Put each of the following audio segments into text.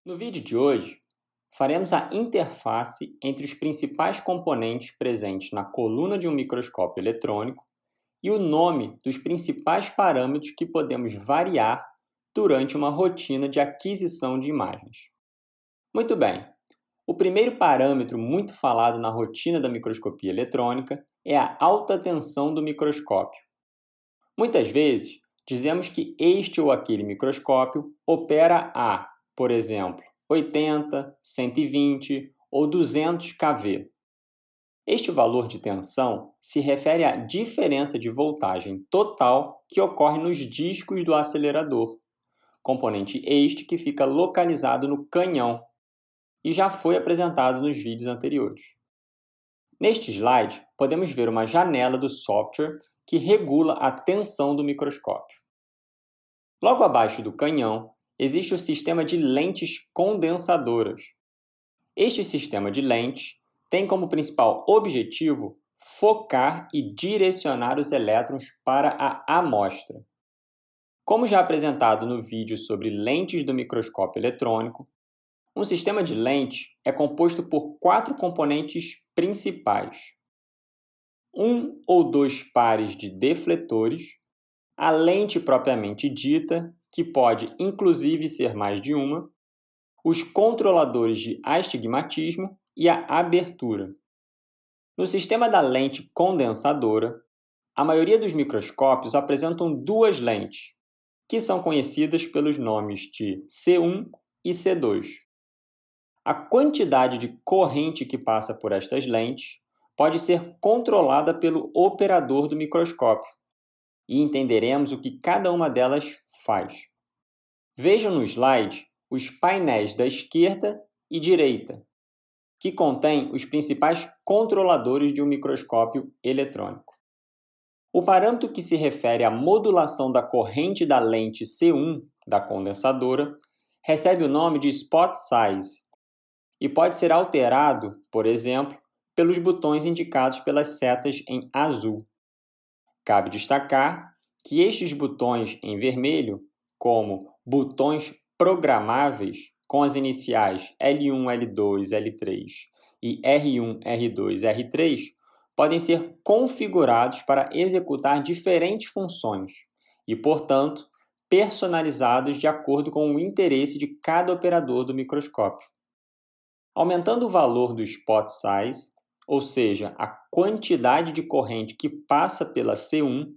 No vídeo de hoje, faremos a interface entre os principais componentes presentes na coluna de um microscópio eletrônico e o nome dos principais parâmetros que podemos variar durante uma rotina de aquisição de imagens. Muito bem, o primeiro parâmetro muito falado na rotina da microscopia eletrônica é a alta tensão do microscópio. Muitas vezes, dizemos que este ou aquele microscópio opera a, por exemplo, 80, 120 ou 200 kV. Este valor de tensão se refere à diferença de voltagem total que ocorre nos discos do acelerador, componente este que fica localizado no canhão e já foi apresentado nos vídeos anteriores. Neste slide, podemos ver uma janela do software que regula a tensão do microscópio. Logo abaixo do canhão, existe o sistema de lentes condensadoras. Este sistema de lentes tem como principal objetivo focar e direcionar os elétrons para a amostra. Como já apresentado no vídeo sobre lentes do microscópio eletrônico, um sistema de lentes é composto por 4 componentes principais: um ou dois pares de defletores, a lente propriamente dita, que pode inclusive ser mais de uma, os controladores de astigmatismo e a abertura. No sistema da lente condensadora, a maioria dos microscópios apresentam duas lentes, que são conhecidas pelos nomes de C1 e C2. A quantidade de corrente que passa por estas lentes pode ser controlada pelo operador do microscópio, e entenderemos o que cada uma delas faz. Vejam no slide os painéis da esquerda e direita, que contêm os principais controladores de um microscópio eletrônico. O parâmetro que se refere à modulação da corrente da lente C1 da condensadora recebe o nome de spot size e pode ser alterado, por exemplo, pelos botões indicados pelas setas em azul. Cabe destacar que estes botões em vermelho, como botões programáveis com as iniciais L1, L2, L3 e R1, R2, R3, podem ser configurados para executar diferentes funções e, portanto, personalizados de acordo com o interesse de cada operador do microscópio. Aumentando o valor do spot size, ou seja, a quantidade de corrente que passa pela C1,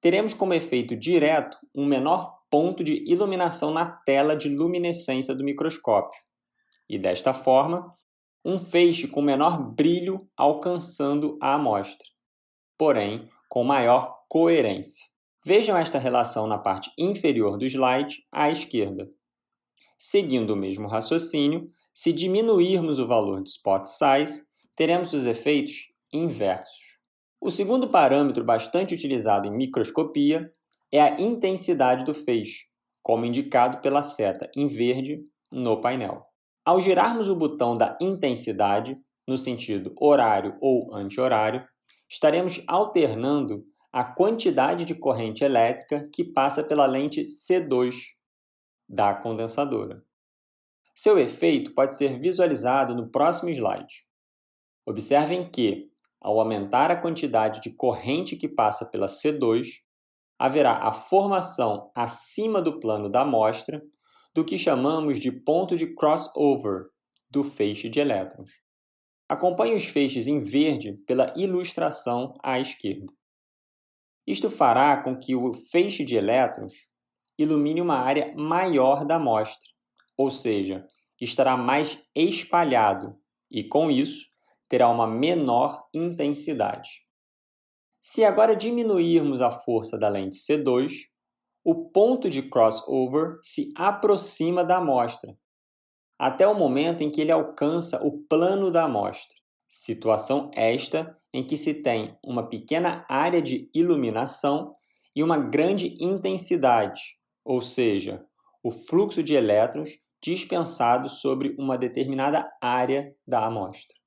teremos como efeito direto um menor ponto de iluminação na tela de luminescência do microscópio, e desta forma, um feixe com menor brilho alcançando a amostra, porém com maior coerência. Vejam esta relação na parte inferior do slide à esquerda. Seguindo o mesmo raciocínio, se diminuirmos o valor de spot size, teremos os efeitos inversos. O segundo parâmetro bastante utilizado em microscopia é a intensidade do feixe, como indicado pela seta em verde no painel. Ao girarmos o botão da intensidade, no sentido horário ou anti-horário, estaremos alternando a quantidade de corrente elétrica que passa pela lente C2 da condensadora. Seu efeito pode ser visualizado no próximo slide. Observem que, ao aumentar a quantidade de corrente que passa pela C2, haverá a formação acima do plano da amostra do que chamamos de ponto de crossover do feixe de elétrons. Acompanhe os feixes em verde pela ilustração à esquerda. Isto fará com que o feixe de elétrons ilumine uma área maior da amostra, ou seja, estará mais espalhado e, com isso, terá uma menor intensidade. Se agora diminuirmos a força da lente C2, o ponto de crossover se aproxima da amostra, até o momento em que ele alcança o plano da amostra, situação esta em que se tem uma pequena área de iluminação e uma grande intensidade, ou seja, o fluxo de elétrons dispensado sobre uma determinada área da amostra.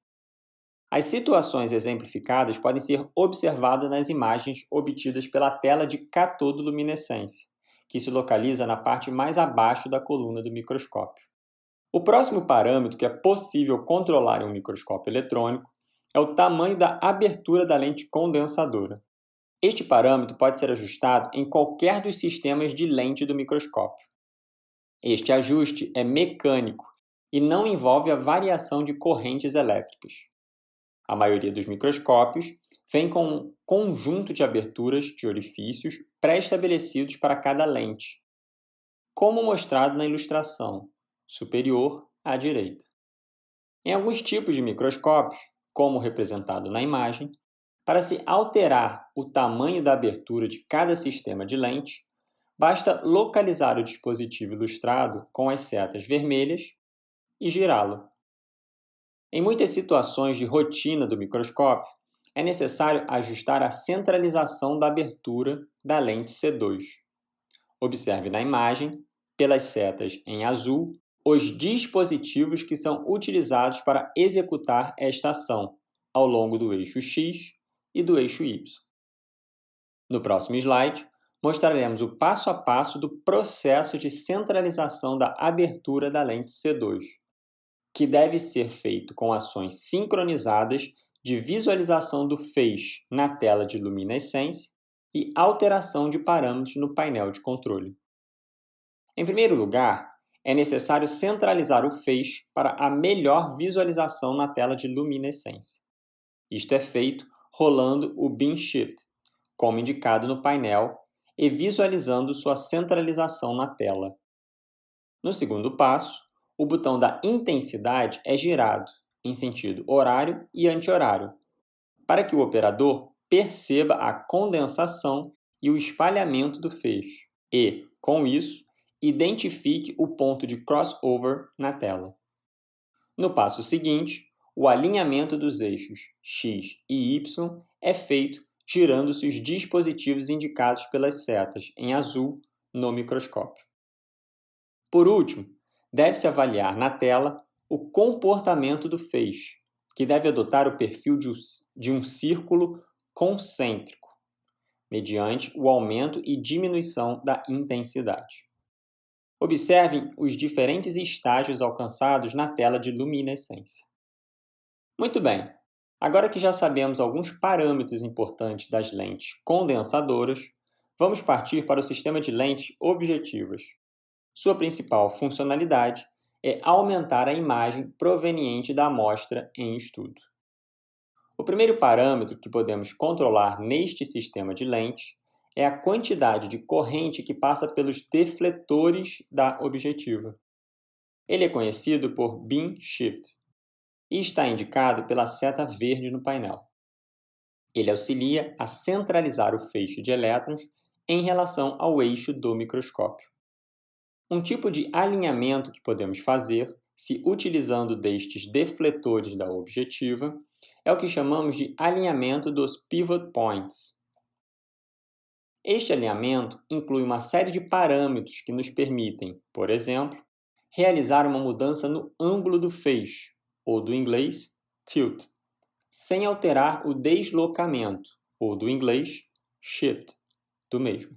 As situações exemplificadas podem ser observadas nas imagens obtidas pela tela de catodoluminescência, que se localiza na parte mais abaixo da coluna do microscópio. O próximo parâmetro que é possível controlar em um microscópio eletrônico é o tamanho da abertura da lente condensadora. Este parâmetro pode ser ajustado em qualquer dos sistemas de lente do microscópio. Este ajuste é mecânico e não envolve a variação de correntes elétricas. A maioria dos microscópios vem com um conjunto de aberturas de orifícios pré-estabelecidos para cada lente, como mostrado na ilustração superior à direita. Em alguns tipos de microscópios, como representado na imagem, para se alterar o tamanho da abertura de cada sistema de lente, basta localizar o dispositivo ilustrado com as setas vermelhas e girá-lo. Em muitas situações de rotina do microscópio, é necessário ajustar a centralização da abertura da lente C2. Observe na imagem, pelas setas em azul, os dispositivos que são utilizados para executar esta ação ao longo do eixo X e do eixo Y. No próximo slide, mostraremos o passo a passo do processo de centralização da abertura da lente C2, que deve ser feito com ações sincronizadas de visualização do feixe na tela de luminescência e alteração de parâmetros no painel de controle. Em primeiro lugar, é necessário centralizar o feixe para a melhor visualização na tela de luminescência. Isto é feito rolando o Beam Shift, como indicado no painel, e visualizando sua centralização na tela. No segundo passo, o botão da intensidade é girado em sentido horário e anti-horário, para que o operador perceba a condensação e o espalhamento do feixe e, com isso, identifique o ponto de crossover na tela. No passo seguinte, o alinhamento dos eixos X e Y é feito girando-se os dispositivos indicados pelas setas em azul no microscópio. Por último, deve-se avaliar na tela o comportamento do feixe, que deve adotar o perfil de um círculo concêntrico, mediante o aumento e diminuição da intensidade. Observem os diferentes estágios alcançados na tela de luminescência. Muito bem, agora que já sabemos alguns parâmetros importantes das lentes condensadoras, vamos partir para o sistema de lentes objetivas. Sua principal funcionalidade é aumentar a imagem proveniente da amostra em estudo. O primeiro parâmetro que podemos controlar neste sistema de lentes é a quantidade de corrente que passa pelos defletores da objetiva. Ele é conhecido por Beam Shift e está indicado pela seta verde no painel. Ele auxilia a centralizar o feixe de elétrons em relação ao eixo do microscópio. Um tipo de alinhamento que podemos fazer, se utilizando destes defletores da objetiva, é o que chamamos de alinhamento dos pivot points. Este alinhamento inclui uma série de parâmetros que nos permitem, por exemplo, realizar uma mudança no ângulo do feixe, ou do inglês tilt, sem alterar o deslocamento, ou do inglês shift, do mesmo.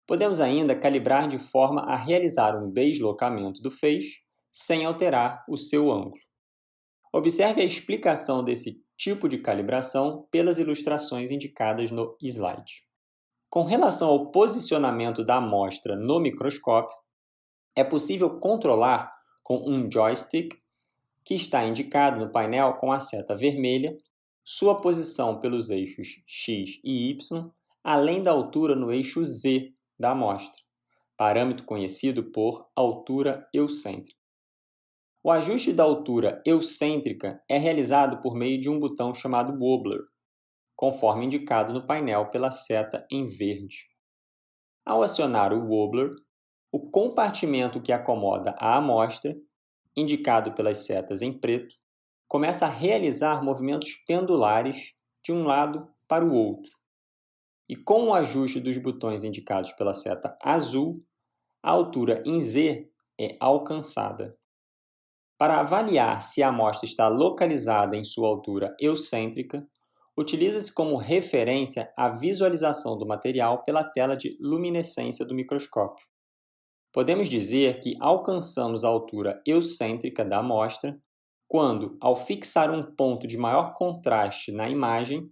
Podemos ainda calibrar de forma a realizar um deslocamento do feixe sem alterar o seu ângulo. Observe a explicação desse tipo de calibração pelas ilustrações indicadas no slide. Com relação ao posicionamento da amostra no microscópio, é possível controlar com um joystick, que está indicado no painel com a seta vermelha, sua posição pelos eixos X e Y, além da altura no eixo Z da amostra, parâmetro conhecido por altura eucêntrica. O ajuste da altura eucêntrica é realizado por meio de um botão chamado Wobbler, conforme indicado no painel pela seta em verde. Ao acionar o Wobbler, o compartimento que acomoda a amostra, indicado pelas setas em preto, começa a realizar movimentos pendulares de um lado para o outro. E com o ajuste dos botões indicados pela seta azul, a altura em Z é alcançada. Para avaliar se a amostra está localizada em sua altura eucêntrica, utiliza-se como referência a visualização do material pela tela de luminescência do microscópio. Podemos dizer que alcançamos a altura eucêntrica da amostra quando, ao fixar um ponto de maior contraste na imagem,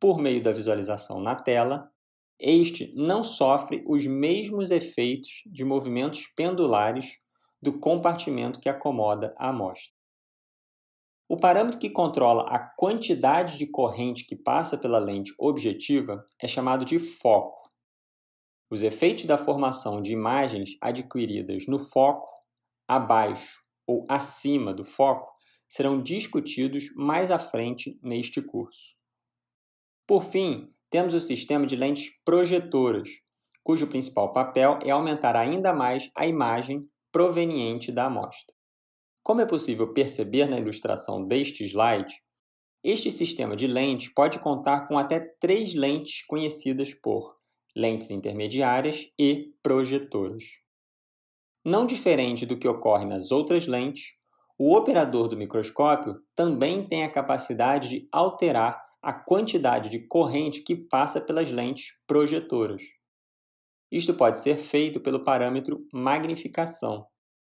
por meio da visualização na tela, este não sofre os mesmos efeitos de movimentos pendulares do compartimento que acomoda a amostra. O parâmetro que controla a quantidade de corrente que passa pela lente objetiva é chamado de foco. Os efeitos da formação de imagens adquiridas no foco, abaixo ou acima do foco serão discutidos mais à frente neste curso. Por fim, temos o sistema de lentes projetoras, cujo principal papel é aumentar ainda mais a imagem proveniente da amostra. Como é possível perceber na ilustração deste slide, este sistema de lentes pode contar com até 3 lentes conhecidas por lentes intermediárias e projetoras. Não diferente do que ocorre nas outras lentes, o operador do microscópio também tem a capacidade de alterar a quantidade de corrente que passa pelas lentes projetoras. Isto pode ser feito pelo parâmetro magnificação,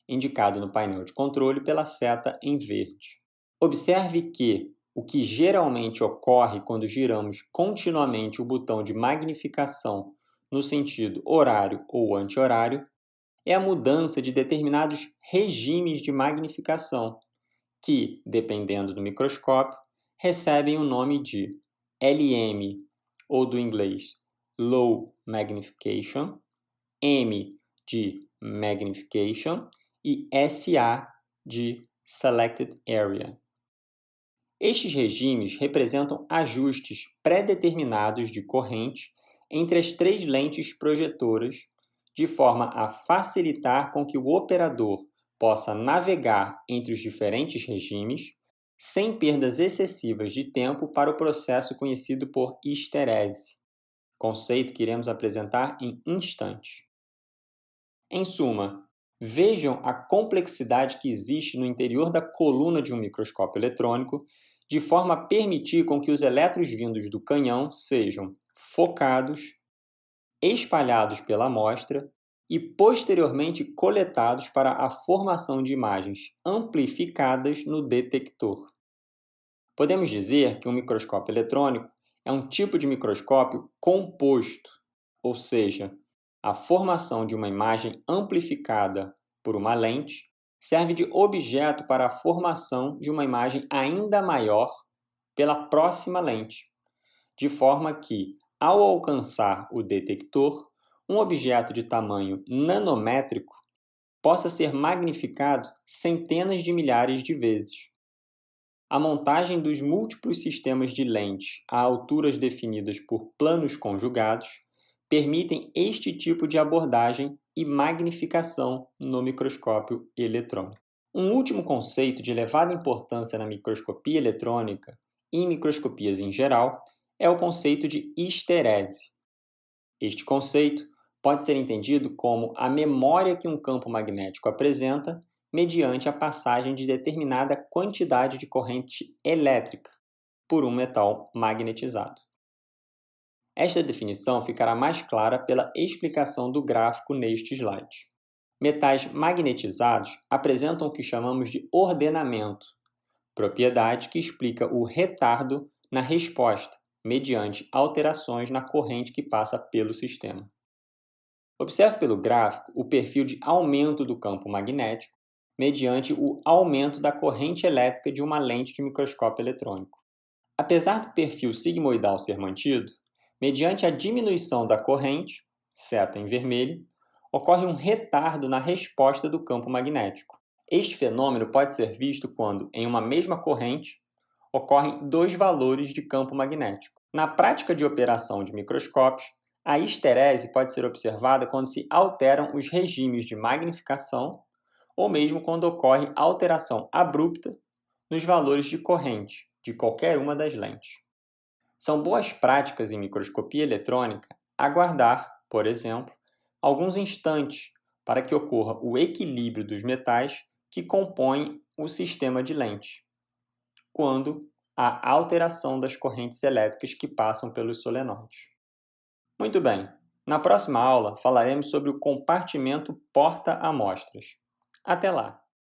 indicado no painel de controle pela seta em verde. Observe que o que geralmente ocorre quando giramos continuamente o botão de magnificação no sentido horário ou anti-horário é a mudança de determinados regimes de magnificação, que, dependendo do microscópio, recebem o nome de LM, ou do inglês Low Magnification, M de Magnification e SA de Selected Area. Estes regimes representam ajustes pré-determinados de corrente entre as 3 lentes projetoras, de forma a facilitar com que o operador possa navegar entre os diferentes regimes sem perdas excessivas de tempo para o processo conhecido por histerese, conceito que iremos apresentar em instantes. Em suma, vejam a complexidade que existe no interior da coluna de um microscópio eletrônico, de forma a permitir com que os elétrons vindos do canhão sejam focados, espalhados pela amostra e posteriormente coletados para a formação de imagens amplificadas no detector. Podemos dizer que um microscópio eletrônico é um tipo de microscópio composto, ou seja, a formação de uma imagem amplificada por uma lente serve de objeto para a formação de uma imagem ainda maior pela próxima lente, de forma que, ao alcançar o detector, um objeto de tamanho nanométrico possa ser magnificado centenas de milhares de vezes. A montagem dos múltiplos sistemas de lentes a alturas definidas por planos conjugados permitem este tipo de abordagem e magnificação no microscópio eletrônico. Um último conceito de elevada importância na microscopia eletrônica e em microscopias em geral é o conceito de histerese. Este conceito pode ser entendido como a memória que um campo magnético apresenta mediante a passagem de determinada quantidade de corrente elétrica por um metal magnetizado. Esta definição ficará mais clara pela explicação do gráfico neste slide. Metais magnetizados apresentam o que chamamos de ordenamento, propriedade que explica o retardo na resposta, mediante alterações na corrente que passa pelo sistema. Observe pelo gráfico o perfil de aumento do campo magnético mediante o aumento da corrente elétrica de uma lente de microscópio eletrônico. Apesar do perfil sigmoidal ser mantido, mediante a diminuição da corrente, seta em vermelho, ocorre um retardo na resposta do campo magnético. Este fenômeno pode ser visto quando, em uma mesma corrente, ocorrem 2 valores de campo magnético. Na prática de operação de microscópios, a histerese pode ser observada quando se alteram os regimes de magnificação ou mesmo quando ocorre alteração abrupta nos valores de corrente de qualquer uma das lentes. São boas práticas em microscopia eletrônica aguardar, por exemplo, alguns instantes para que ocorra o equilíbrio dos metais que compõem o sistema de lentes, quando há alteração das correntes elétricas que passam pelos solenoides. Muito bem, Na próxima aula, falaremos sobre o compartimento porta-amostras. Até lá!